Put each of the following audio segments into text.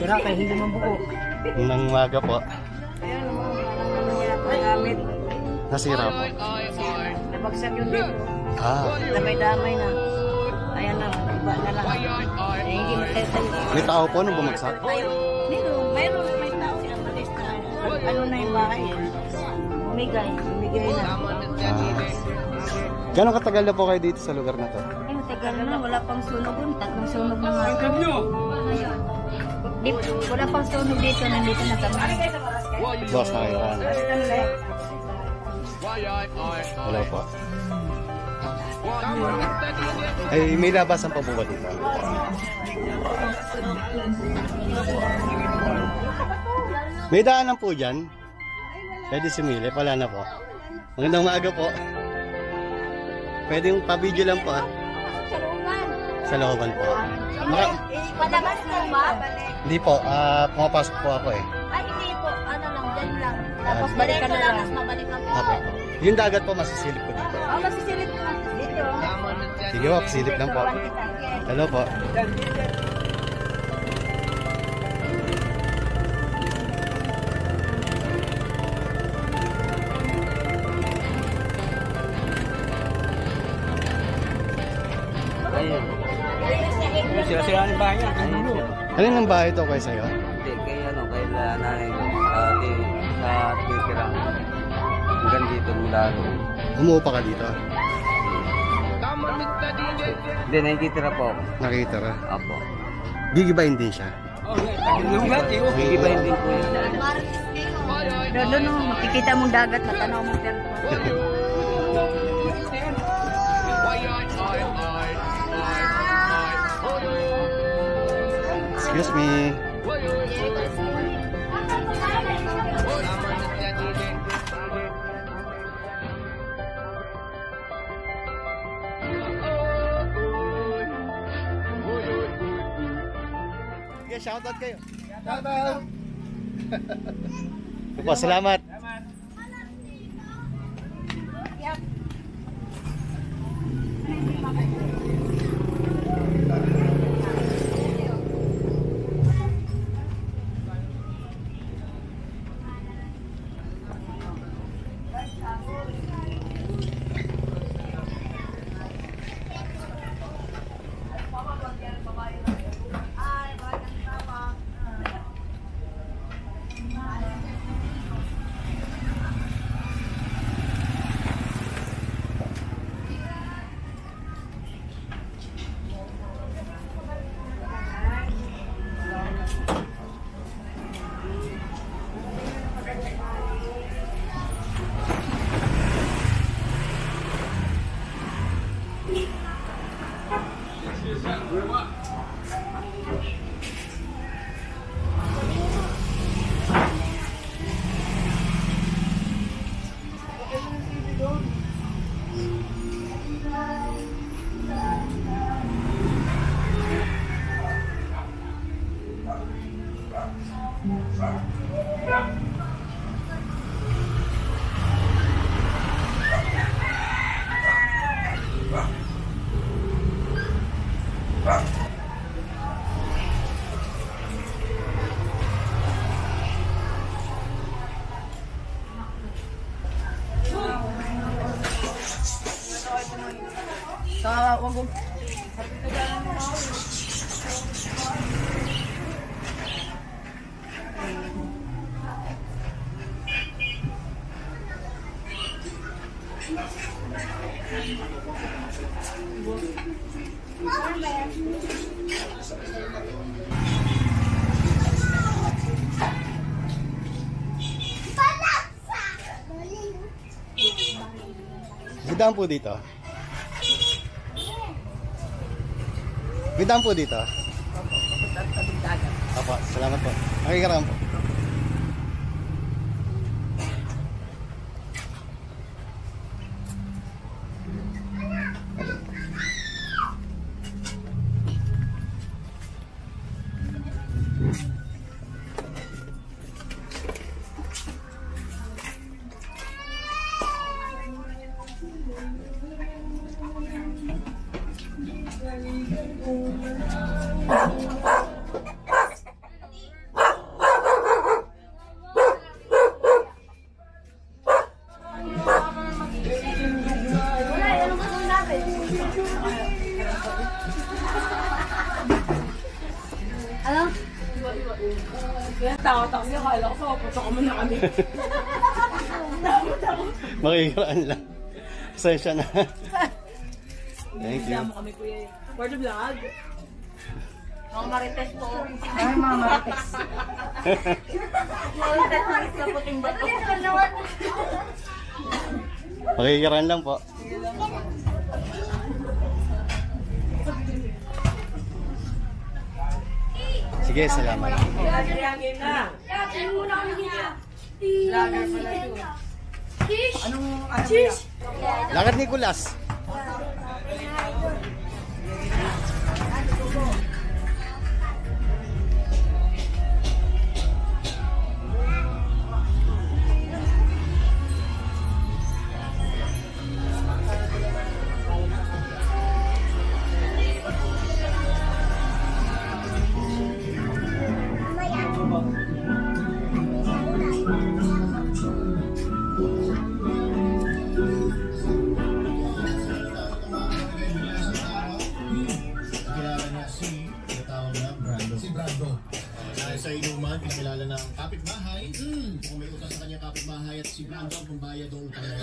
Sira kay hindi mabuo. Nang umaga po. Ayan naman, gamit. Nasira po. Nabagsak yung dito. Damay-damay na. Ayan na, iba na lang. Hindi matay-tayo. May tao po nung bumagsak? Dito, mayroon may tao siya malis na. Ano na yung bahay eh. Umigay na. Gano'ng katagal na po kayo dito sa lugar na to? Ay, matagal na, wala pang sunog dun. Tatlong sunog na nga. Wala pang sunog dito, nandito na kami. Boss, nakita na. Wala po. Ay, may labasan pa po ba dito? May daanan po dyan. Pwede sumili, wala na po. Magandang maaga po. Pwede yung pa-video lang po. Sa looban po. Palabas mo ba? Hindi po, pumapasok po ako eh. Ay, hindi po. Ano lang, dyan lang. Tapos balikan na lang. Mabalik ka po. Okay po. Yung dagat po, masisilip ko dito. Oh, masisilip ka. Dito. Sige po, silip lang po. Hello po. Ayun. Sira-sira ng bahay niya. Alin ang bahay to kayo sa'yo? Hindi, kay nanay ko. Sa titirang. Hanggang dito mula doon. Umuupa ka dito? Hindi, nakikitira po ako. Nakita ka? Apo. Gigibayin din siya. Gigibayin din po yun. Doon, makikita mong dagat, matanaw mong pero. Excuse me. Okay, shoutout kayo. Shoutout. Po, salamat. Wag mo. Bidaan po dito. Bidaan po dito. Opo, salamat po. Nakikaraan po. Ano? Tawa-tawa siya, kala ko putok mo na kami. Makikiraan lang. Pasensya na. Thank you. Mo kami kuya. For the vlog. Mga marites po. Ay, mga marites. Marites na puting bato. Makikiraan lang po. Sige, salamat. Game na. Anong ano ba yan? Lakad Nicolas. Sa inuman, pinakilala ng kapitbahay. Kung may utang sa kanyang kapitbahay at si Brando ang pambayad ng utang na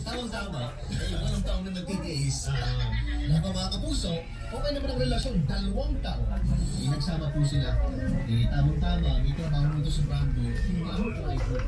tamang-tama, ay walang taong na nagtitiis. Mga kapuso, okay naman ang relasyon, 2 taon. Nagsama po sila. Tamang-tama, may trabaho nito si Brando. Hindi ako try ko.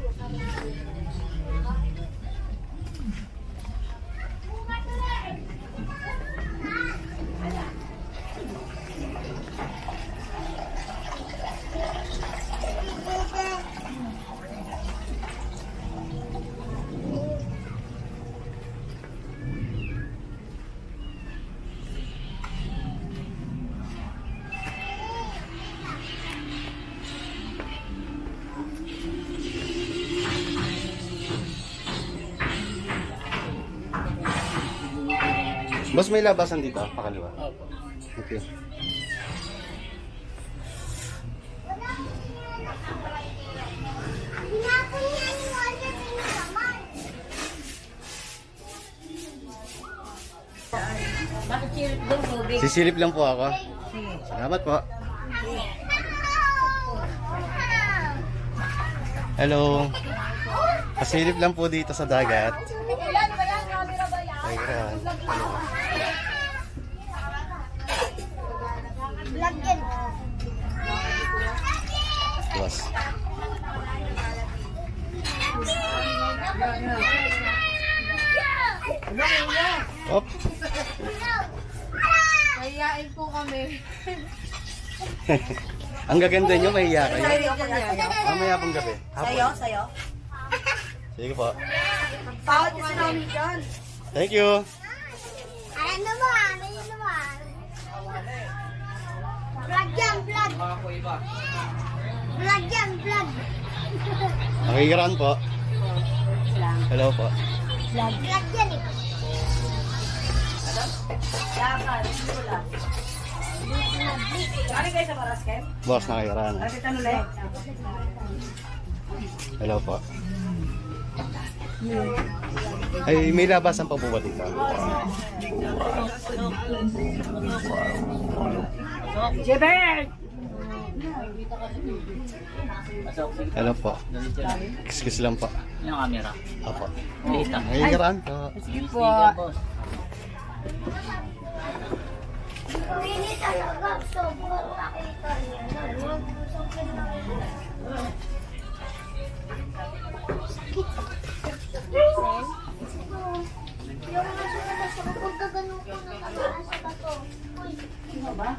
Boss, may labasan dito, pakaliwa. Opo. Okay. Bakit silip doon tubig? Sisilip lang po ako. Salamat po. Hello. Pasilip lang po dito sa dagat. Ayan. Boss. Op. Mahihain po kami. Ang gaganda nyo, mahiya kayo. Mamaya pong gabi. Hapon. Sayo. Sige po. Pawat kasi namin dyan. Thank you. Ayan naman. Vlog yan, vlog. Vlog yan, vlog. Makikiraan po. Hello po. Vlog yan eh. Lakad, wala. Ano kayo sa Paraskem? Boss, nakikiraan. Kasi tanong lang. Hello po. Ay, may labasan pa po ba dito? Jebel! Hello po. Excuse lang po. Yung camera. Opo. Dito. Nakikiraan po. Sige po. Hindi talaga. Sobrang nakita niya. Yung nasa sa kapag gagano ko na kataas sa bato. Uy, ano ba?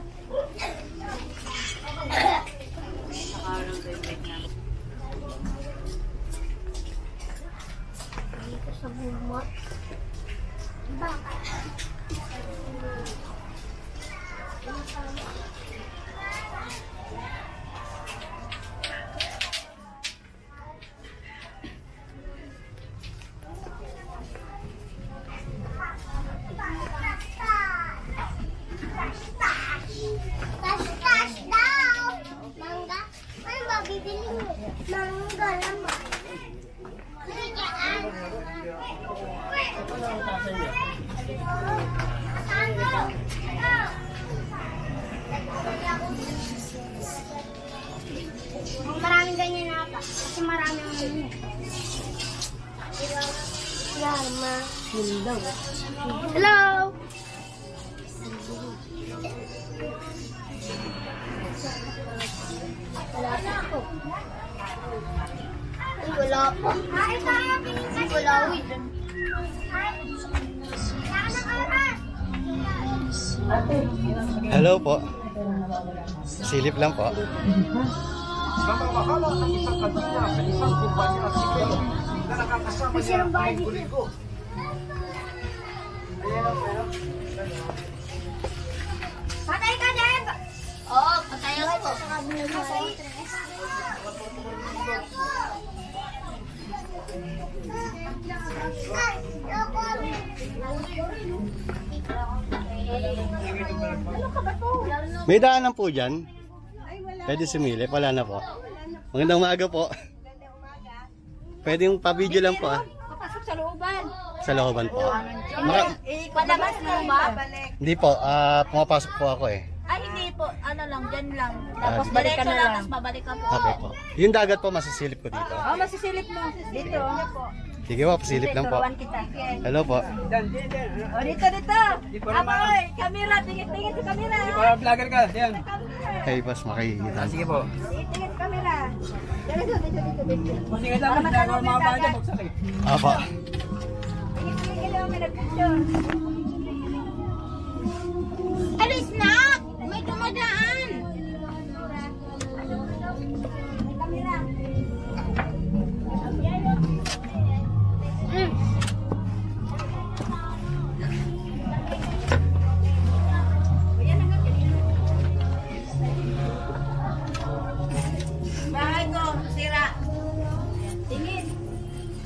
Dito sa bumot. Bakit? Maraming ganyan na pa. Kasi maraming ano. Lama. Hello! Wala pa. Ay, wala pa. Ay, tayo, pinigay. Wala, wait. Hello po. Silip lang po. Namamahala ng isang kandila sa isang kumpanya at sikelo na nakakasama niya ng linggo-linggo. Patay ka, Deb! Oo, patay ako. May daanan po dyan. Pwede sumilip. Wala na po. Magandang umaga po. Pwede yung pa-video lang po ah. Papasok sa looban. Sa looban po. Palabas mo ba? Hindi po. Pumapasok po ako eh. Ay, hindi po. Ano lang, dyan lang. Tapos balik ka na lang. Tapos babalik ka po. Okay po. Yung dagat po masisilip ko dito. Oh, masisilip mo. Dito. Sige po, pasilip lang po. Turuan kita. Hello po. Oh, dito, dito. Apoy, kamera. Tingin sa kamera. Vlogger ka, yan. Hey boss, makikita. Sige po. Tingin sa kamera. Dito. Sige lang, nagagawa mga bata, bagsak eh. Apa. Tingin lang, may nag-picture. Alis na! May dumadaan! May kamera. Bahay ko, sira. Tingin.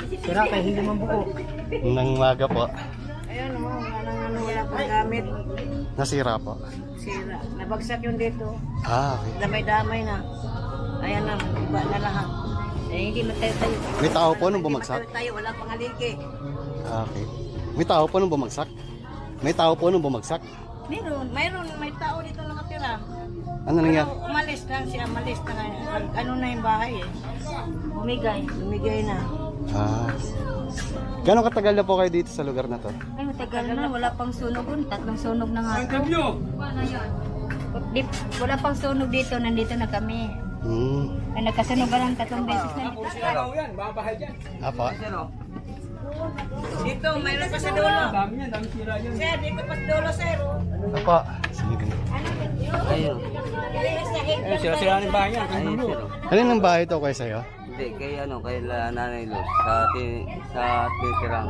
Sira kayo, hindi man buo. Nang umaga po. Ayun mo, wala pang gamit. Nasira po. Sira. Nabagsak yung dito. Okay. Damay-damay na. Ayan na, iba na lahat. Eh, hindi magtayo-tayo. May tao po nung bumagsak? Hindi tayo, wala pang haligi. Okay. May tao po nung bumagsak? May tao po nung bumagsak? May tao dito nakatira. Ano nangyari? Pero umalis lang siya, umalis na nga. Ano na yung bahay eh. Bumigay na. Gano'ng katagal na po kayo dito sa lugar na to? Ay, matagal na. Wala pang sunog. 3 sunog na nga. Wala pang sunog dito. Nandito na kami. Ay, nagkasunog ka lang 3 beses na dito. Araw yan, babahay dyan. Apa? Dito, mayroon pa sa dulo. Dami yan, dami sira yan. Sir, dito pa sa dulo, sir. Apa? Sige. Ayun. Ayun, sira-sira ng bahay yan. Ayun, sir. Ano ng bahay to kayo sa'yo? Hindi, kay Nanay Luz, sa titirang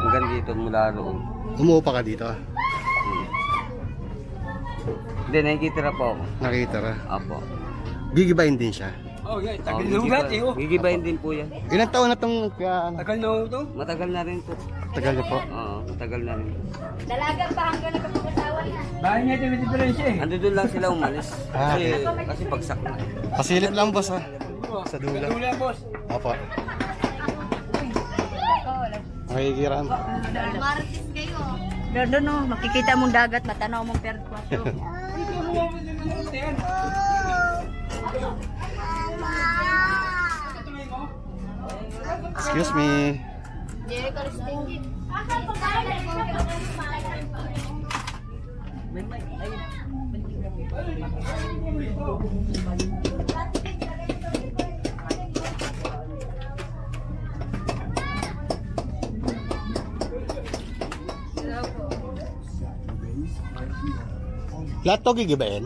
hanggang dito mula roon. Umuupa ka dito? Hindi, nakikitira po ako. Nakita ka? Apo. Gigibayin din siya. Oh, yan, tagal na ugat eh. Gigibayin din po yan. Ilang taon na itong Tagal na ito. Matagal na rin po. tagal na po? Oo, matagal na rin. Dalaga pa hanggang nagkapag-asawa na. Bahay niya ito may diferensya eh. Ando doon lang sila umalis. Kasi bagsak na. Pasilip lang boss ha. Sa dula. Dula, boss. Apa. Makikiram. Marites kayo. Doon, no, makikita mong dagat, matanaw mong perkwa. Excuse me. Jerry Karisting. Lahat to gigibayin?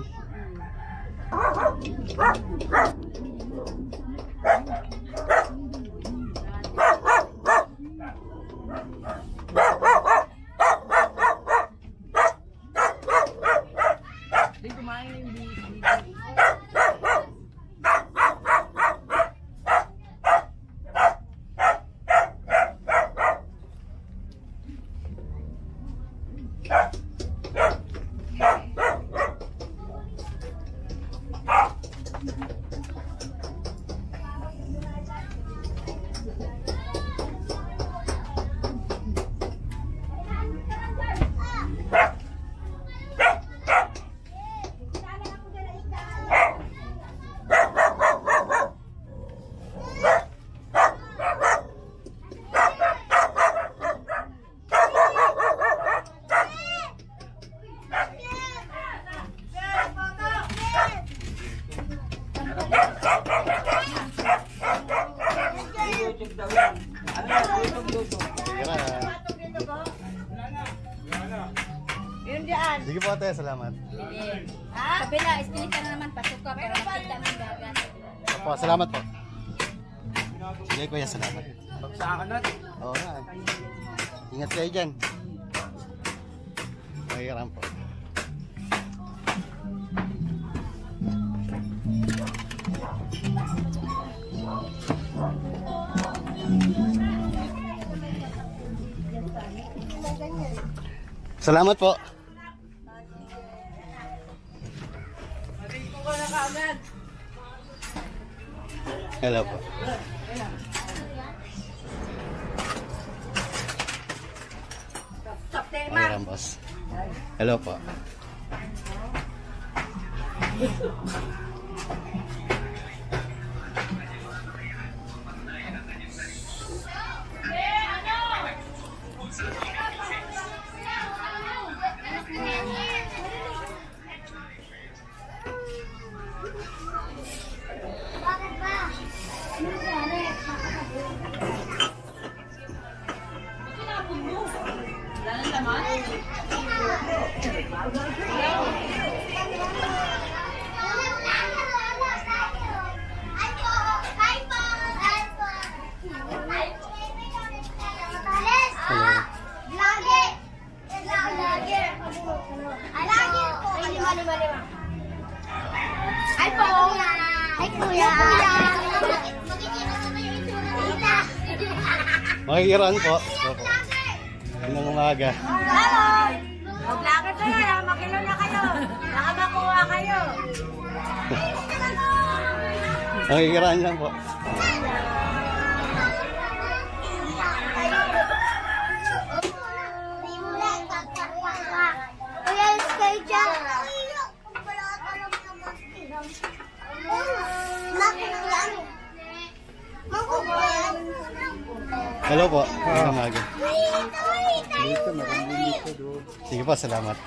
dyan. Sige po, ate. Salamat. Kabila, ispilit ka na naman. Pasok ka para makita mo yung dagat. Opo, salamat po. Sige, kuya, salamat. Bagsakan natin. Oo nga. Ingat kayo dyan. Mahirap po. Salamat po. Hello po. Mayroon, boss. Hello po. Ay po! Ay kuya! Makikiraan po. Opo. Inang umaga. Hello! Mag-vlogger kayo, makilo na kayo. Baka makuha kayo. Makikiraan lang po. Kuya, kayo dyan! Hello po. Inang umaga. Sige po, salamat.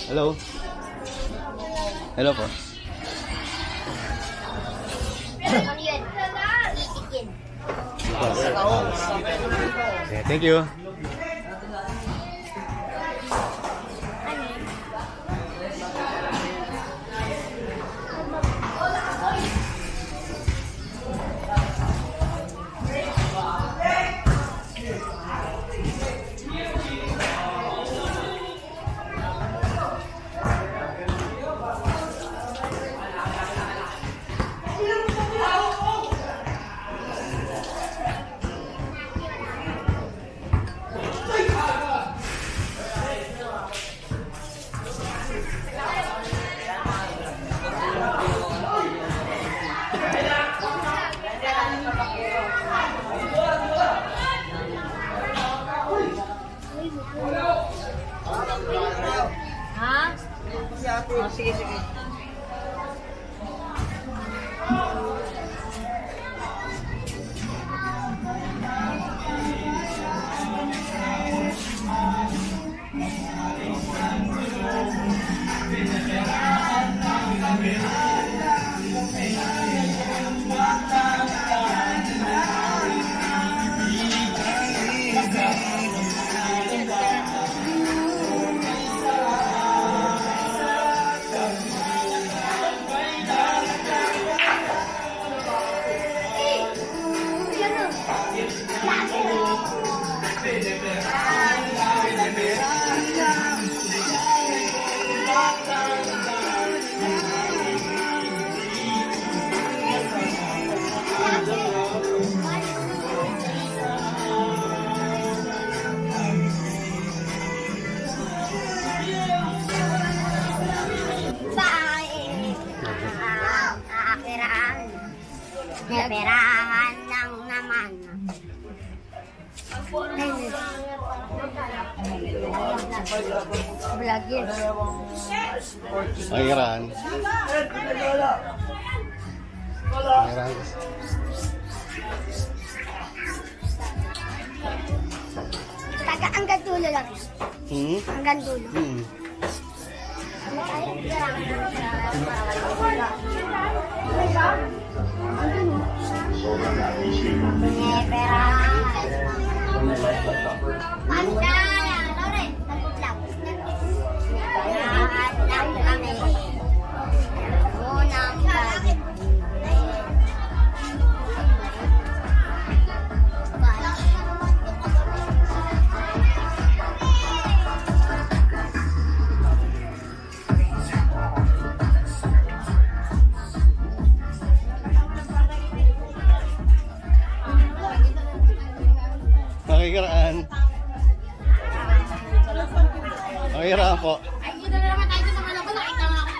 Hello. Hello po. Ano yun? Iikin. Okay, thank you. Ha? Oh, sige, sige. Perahan lang naman. Vlogger. Makikiraan. Makikiraan. Taga hanggang dulo lang. Hmm? Hanggang dulo. Hmm. Makikiraan. Makikiraan po. Ay, dito na naman tayo sa mga labas. Nakita nga ako.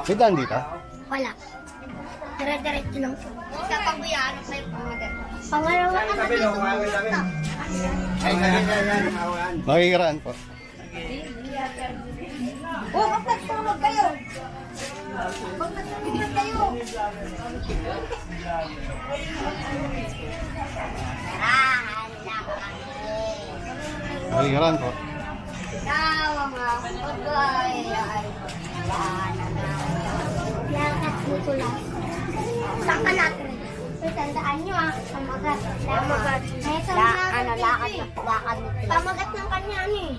May daan dito? Wala. Dire-diretso lang. Sa pagbuyan, may pangalan. Pangalawa ka na. Makikiraan po. Oh, magpagtulog kayo. Magpagtulog kayo. Makikiraan po. Lakad dito lang. Saan ka natin? Tandaan nyo sa magat. Lakad pamagat ng kanya eh.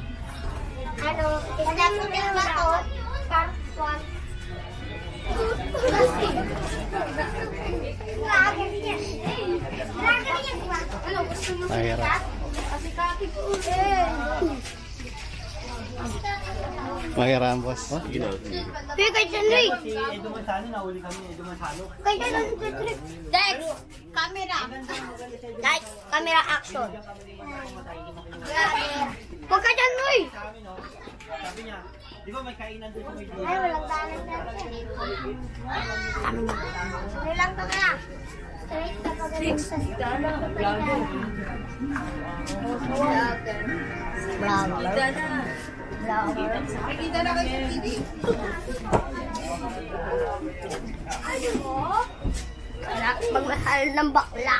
Pagdating ba to? Parkwan. Lakad niya. Lakad niya ba? Ano gusto nyo? Makikiraan. Kasi kaki po Makikiraan, boss. Oh? Kaya kay Janry. Kay Janry. Dex, camera. Lights, camera action. Huwag ka dyan, Roy. Sabi niya, di ba may kainan doon sa may Ay, walang dalan dyan. Ano lang to kaya? Straight ka pa ganun sa Bravo. Nakikita na kayo sa TV. Magmahal ng bakla.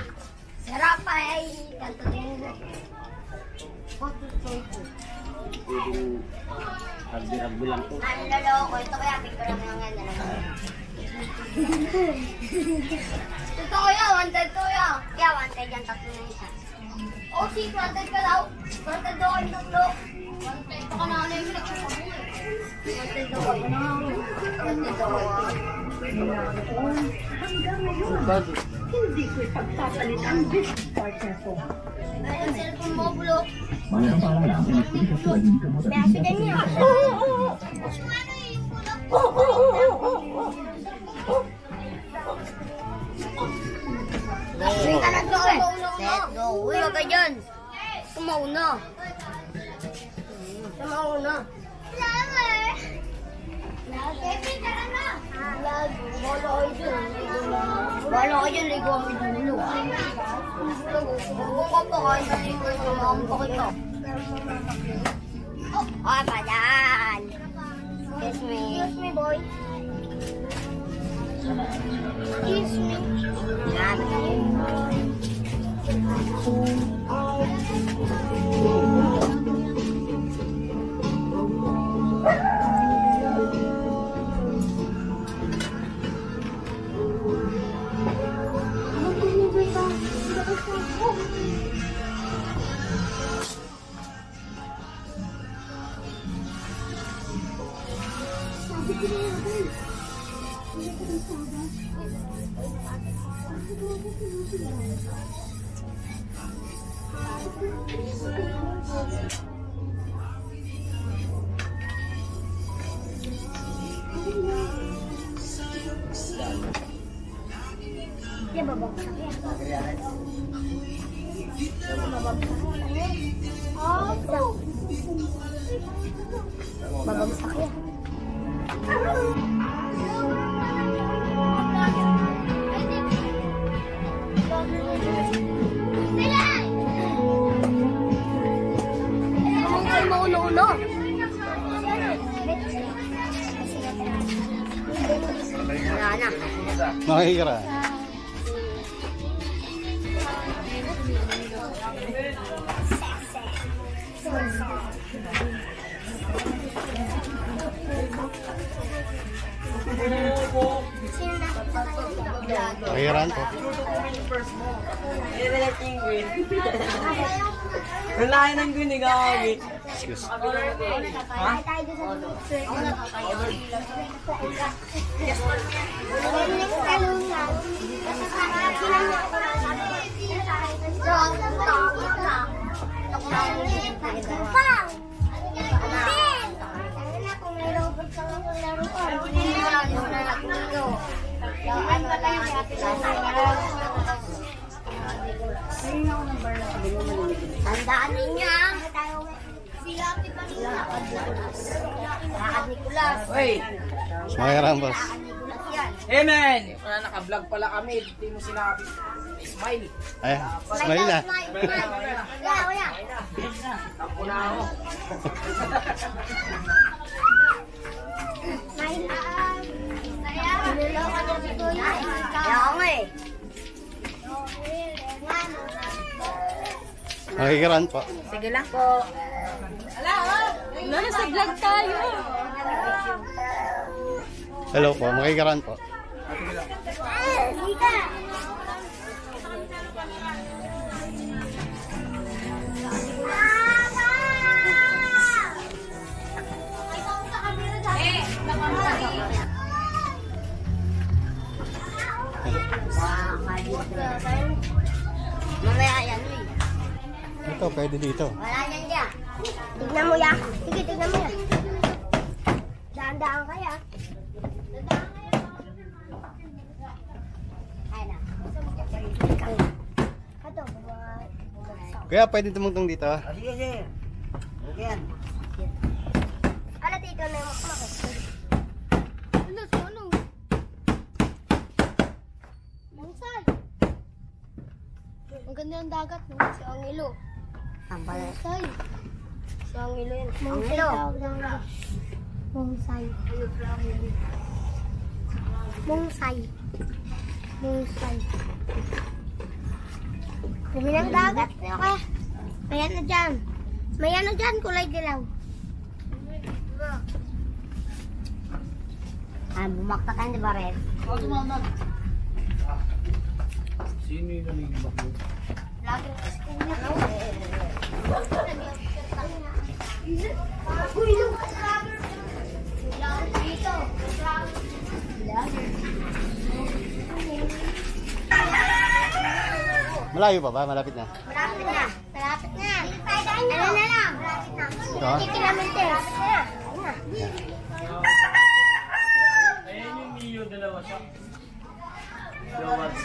Sarap ay kantunin. Ragbi lang po. Ang loloko. Ito kaya picture lang yan. Totoo yan. Wanted to yan. Kaya wanted yan. Tatlo na isa. Oh, si wanted ka daw. Wanted daw kayo tatlo. Wanted ka na ulit. Wanted daw kayo. Wanted daw kayo. Hanggang ngayon, hindi ko ipagpapalit ang best partner ko. Ay, ang cellphone mo, Bulo. Beso din niya. Uy, ka na to eh. Let's go. Uy, wag ka dyan. Tumauna. Tumauna. Bala ko dyan, ligo kami dulo. Huwag ko pa kayo na ligo ito. Makakapakit ko. Oh, pa dyan. Excuse me. Excuse me, boy. Excuse me. Dia babaksak ya. Babaksak. Oh. Babagsak yan. Mauno-uno. Wala na. Makikira. Makikiraan po. Wala ng gunig ako. Excuse. Tandaan ninyo si Happy Panila. Lakad Nicolas. Uy! Makikiraan, boss. Hey man! Wala naka-vlog pala kami. Hindi mo sinabi. Smile. Ay, smile na. Wala. Tapo na ako. Makikiraan po. Sige lang po. Nasa vlog tayo. Hello po, makikiraan po. Mamaya yan, Ito, pwede dito. wala yan dyan. Tignan mo yan. Sige, tignan mo yan. Daan-daan kaya. Ay na. Ito, Kaya pwede tumungtong dito. Sige, sige. Okay yan. ala dito na yung makmakit. Ano, ano? Mangsay. Ang ganda ng dagat, no? Si Angelo. Mangsay. Si Angelo yun. Angelo. Mangsay. Mangsay. Mangsay. Dami ng dagat. Okay. May ano dyan. May ano dyan, kulay dilaw. Bumakta ka, di ba, Red? Sino yung nalibak mo? Lagi ko sa kanya. Uy, look! Dito. Malayo pa ba? Malapit na. Malapit na. Malapit na. Ano na lang? Malapit na. Ito? 50 kilometers. Ayan yung Neo, dalawa siya.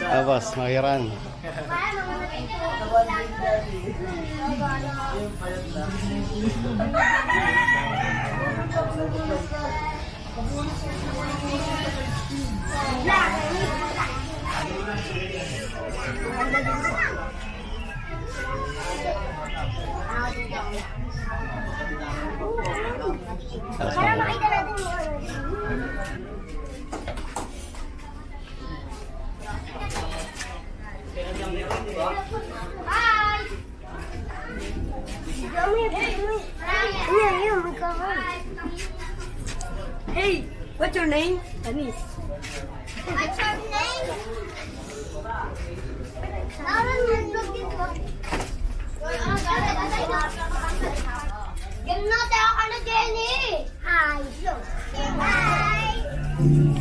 Tapos, makikiraan. Para makita natin mo. Bye! Hey, what's your name? Anis. What's your name? Ganun tayo ka na, Jenny! Hi! Bye!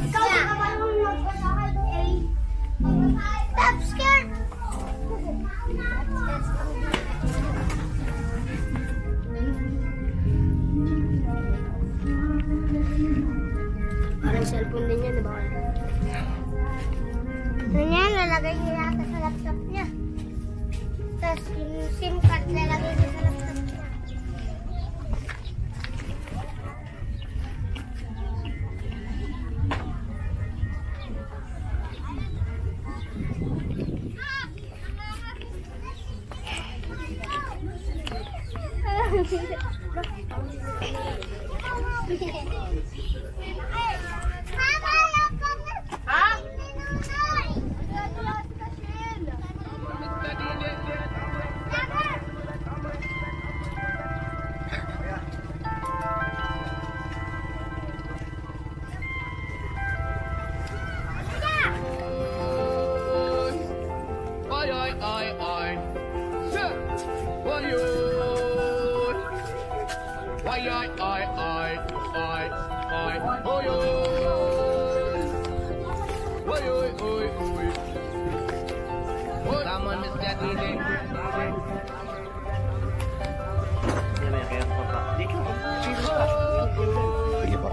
Ikaw na ka marunong magpasakay ng A. Top skirt! Parang cellphone din yan, di ba? Ano yan? Lalagay niya yata sa laptop niya. Tapos yung SIM card lalagay niya sa laptop niya. Ha? Sige po.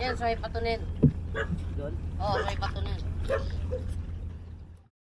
Yan, sa may patunin. Doon? Oo, sa may patunin.